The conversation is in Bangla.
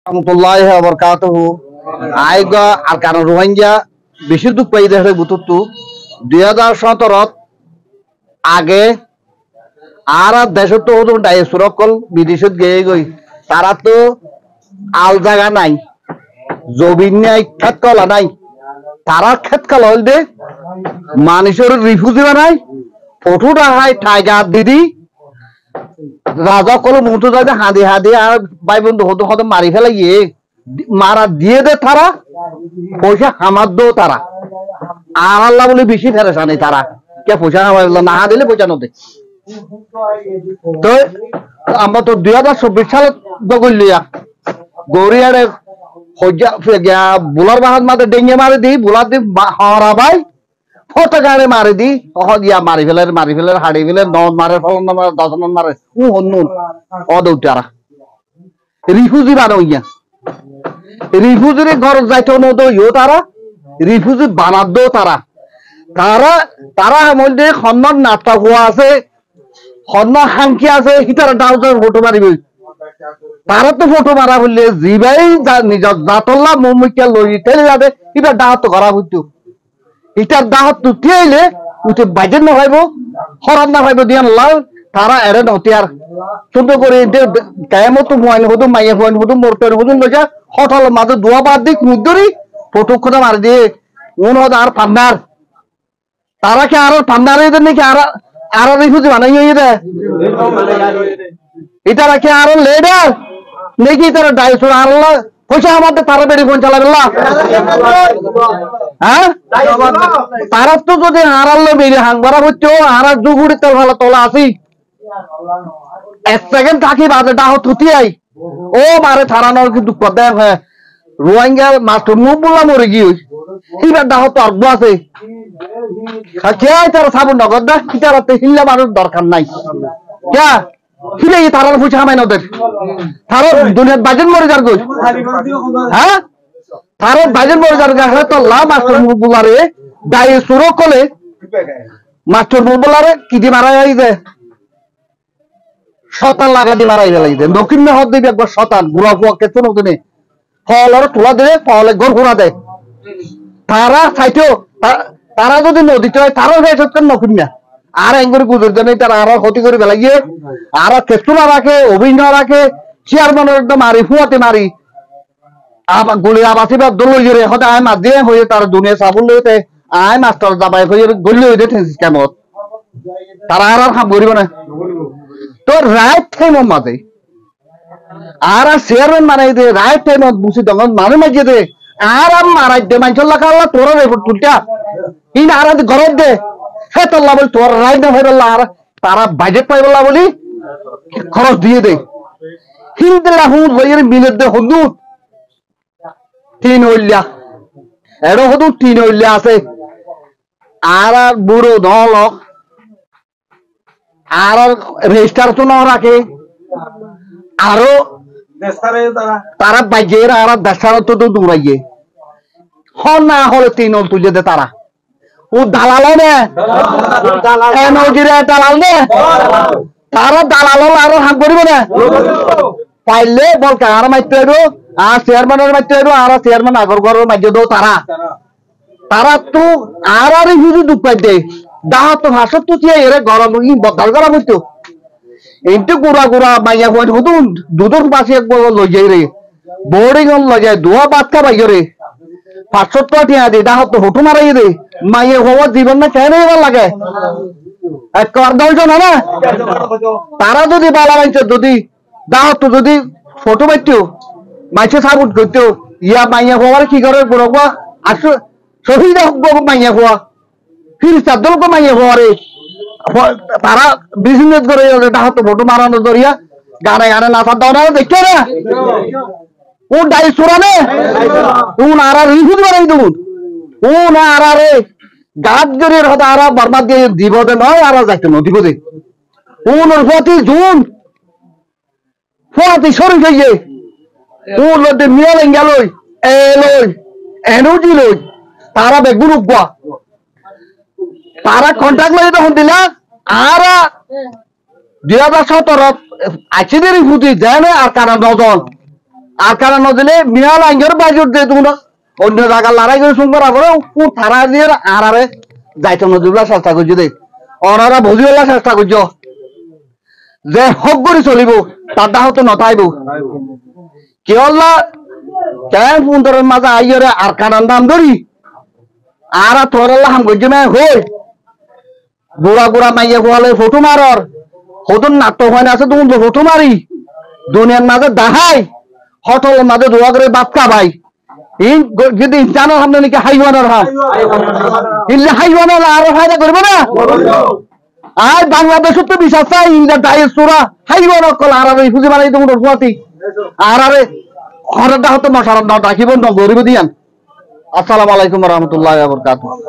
রহমতুল্লাহি ওয়া বারাকাতুহু আইগা আর কারণ রোহিঙ্গা বেশি দুঃখ পাই দেখে বুতুতু 2017 আগে আর দেশত তো হতো ডাইসুরকল বিদেশত গিয়ে গই তারা তো আল জায়গা নাই জমিন নাই খেত কলা নাই তারা খেত কলা হল দে মানুষের রিফিউজি বানাই ফটো রাখায় টাইগার দিদি রাজা কলো মুহূর্ত যাতে হাঁদি হাঁদি আর ভাই বন্ধু হতো হতো মারি ফেলে গিয়ে মারা দিয়ে দে তারা পয়সা হামার দো তারা আর আল্লাহ বলে বেশি ফেরেশানি তারা কে পয়সা হামার না দিলে পয়সা নদে তো আমরা তো 2024 সালে দগলিয়া গৌরিয়ারে হজ্জা গিয়া বুলার বাহাদ মাতে ডেঙ্গে মারি দি বুলার দি হরা ভাই ফটো গাড়ি মারি দি ইয়া মারি ফেলে হাড়ি ফেলে নন মারে ফলন মারে দশন মারে হন্নুন অদৌটারা রিফিউজি বানাইয়া রিফিউজির ঘর যাইতে নদো ইও তারা রিফিউজি বানাদ তারা তারা তারা মধ্যে খন্নর নাটক হওয়া আছে খন্ন হাঙ্কি আছে হিটার ডাউজার ফটো মারিবি তারা তো ফটো মারা বললে জিবাই নিজর জাতল্লা মুমিকা লই ঠেলে যাবে এটা ডাহত করা হইতো এটার দাহত তুটি আইলে উঠে বাজেন না ভাইব হরান না ভাইব দিয়ান লাল তারা এরে নতিয়ার সুন্দর করে কায়ামত মোয়াইন হতো মাইয়া ফোয়াইন হতো মোরটেন হতো লইয়া হঠাল মাঝে দোয়া বাদ দিক মুদরি ফটো খোদা মারি দিয়ে উন হদ আর পান্নার তারা কি আর পান্নার এদের নাকি আর রিফিউজি বানাই হইয়ে দেয় এটা রাখে আর লেডার নাকি তারা ডাইসুর আল্লাহ পয়সা আমাদের তারা বেড়ে ফোন চালাবে হ্যাঁ তারা তো যদি হারাল্লো বেরিয়ে হাঙ্গরা হচ্ছে আর দুগুড়ি তেল ভালো তোলা আসি 1 সেকেন্ড থাকি বাজে ডাহ থুতি আই ও মারে থারানোর কিন্তু দেখ হ্যাঁ রোহিঙ্গা মাস্টার মুবুল্লা মরে গিয়ে এইবার ডাহ তো অর্ঘ আছে কে তারা সাবুন নগদ দা কি তারা হিল্লা মানুষ দরকার নাই কে ফিরে তারা পয়সা কামাই নদের তারা দুনিয়ার বাজেট মরে যার গই হ্যাঁ তারা বাজেট মরে যার গা তো লা মাস্টার মুবুলারে দাই সুরো কলে মাস্টার মুবুলারে কি দি মারা যাই দে শতান লাগা দি মারাই যাই দে দক্ষিণ হদ দিবি একবার শতান গুড়া গুয়া কেতো নদনে ফলর তোলা দে ফলে গর ঘোরা দে তারা চাইতো তারা যদি নদীতে হয় তারাও যাই সত্য নকুন না আর এঙ্গরি গুজর জন্য তারা আরো ক্ষতি করে বেলাইয়ে আর কেতু না রাখে অভিনয় রাখে চেয়ারম্যানের একদম মারি ফুয়াতে মারি গুলি আবাসি বা দল লইরে হতে আয় মাছ দিয়ে হয়ে তার দুনিয়া সাবুল লইতে আয় মাস্টার দাবাই হয়ে গলি হইতে থেনছিস কেমন তারা আর খাম করিব না তো রাইট টাইম মাঝে আর চেয়ারম্যান মারাই দে রাইট টাইম বুঝি দঙ্গন মানে মাঝে দে আর মারাই দে মানুষ লাগাল্লা তোর রেপোর্ট তুলটা ইন আর ঘরের দে হে তোল্লা বল তোর রাইট না ভাইবল্লা আর তারা বাজেট পাইবল্লা বলি খরচ দিয়ে দে হিন্দিলা হুদ হইয়ের মিলের দে হদু 3 হইলা এড়ো হদু 3 হইলা আছে আর বুড়ো দল আর রেজিস্টার তো না রাখে আরো তারা বাজের আর দেশার তো দৌড়াইয়ে হন না হলে 3 হল তুলে দে তারা ও দালাল নে দালাল নে তারা দালাল আর হাম করিব না পাইলে বল কার মাইতে আইবো আর চেয়ারম্যানের মাইতে আইবো আর চেয়ারম্যান আগর ঘরের মাইতে দো তারা তো আর রিফিউজি দুঃখ পাইতে দাহ তো ভাষা তো চেয়ে এরে গরম বদল করা হইতো এইটা গুড়া গুড়া মাইয়া হইতো হতো দুধর পাশে একবার লই যাই রে বোর্ডিং লই যায় দোয়া বাচ্চা বাইরে রে 500 টাকা টিয়া দে দাহ তো হটো মারাই দে মাইয়া হওয়া জীবন না কেন এবার লাগে এক কর দলছ না না তারা যদি বালা মাইছে যদি দাহ তো যদি ফটো বাইতো মাইছে সাবুট করতো ইয়া মাইয়া হওয়ার কি করে বড়বা আসো শহীদ হোক মাইয়া হওয়া ফির চাদল কো মাইয়া হওয়ারে তারা বিজনেস করে দাহ তো ফটো মারানো দরিয়া গানে গানে নাচা দাও না দেখছো না ও ডাই সুরানে ও নারা রিফিউজ বানাই দেবুন ও না আরে গাছ জরির হতে আর বরবাদ দিয়ে দিব দে নয় আর যাইতে ন দিব দে ও নর ফতি জুন ফতি শরীফ হইয়ে ও লদে মিয়াল এঙ্গালই এলই এনুজি লই তারা বেগুন উগা তারা কন্ট্রাক্ট লই তখন দিলা আর 2017 আইছিদের রিফিউজি জানে আর কারণ নজন আর কারণ নদিলে মিয়াল আঙ্গের বাজুর দিয়ে তোমরা অন্য জায়গা লড়াই করে শুনবার আবার থারা দিয়ে আরে যাইতো নদীগুলা চেষ্টা করছো দে ওনারা বুঝিওলা চেষ্টা করছো যে হক করে চলিব তার দাহ তো নথাইব কি হল্লা কেন সুন্দরের মাঝে আইয়রে আর কারণ দাম ধরি আর তোর হাম করছো না হই বুড়া বুড়া মাইয়া গোয়ালে ফটো মারর হতুন নাটক হয় না আছে তুমি ফটো মারি দুনিয়ার মাঝে দাহাই হটলের মাঝে দোয়া করে বাচ্চা ভাই ইন যদি ইনসানের সামনে নাকি হাইওয়ানের হাম ইল্লে হাইওয়ানের আরো ফায়দা করবে না আর বাংলাদেশের তো বিশ্বাস চাই ইন্দা দায়ের সুরা হাইওয়ান কল আর ফুজি মারাই তুমি ফুয়াতি আর আরে হরদা হতো মশার রাখিব গরিব দিয়ান আসসালামু আলাইকুম ওয়া রাহমাতুল্লাহি ওয়া বারাকাতুহু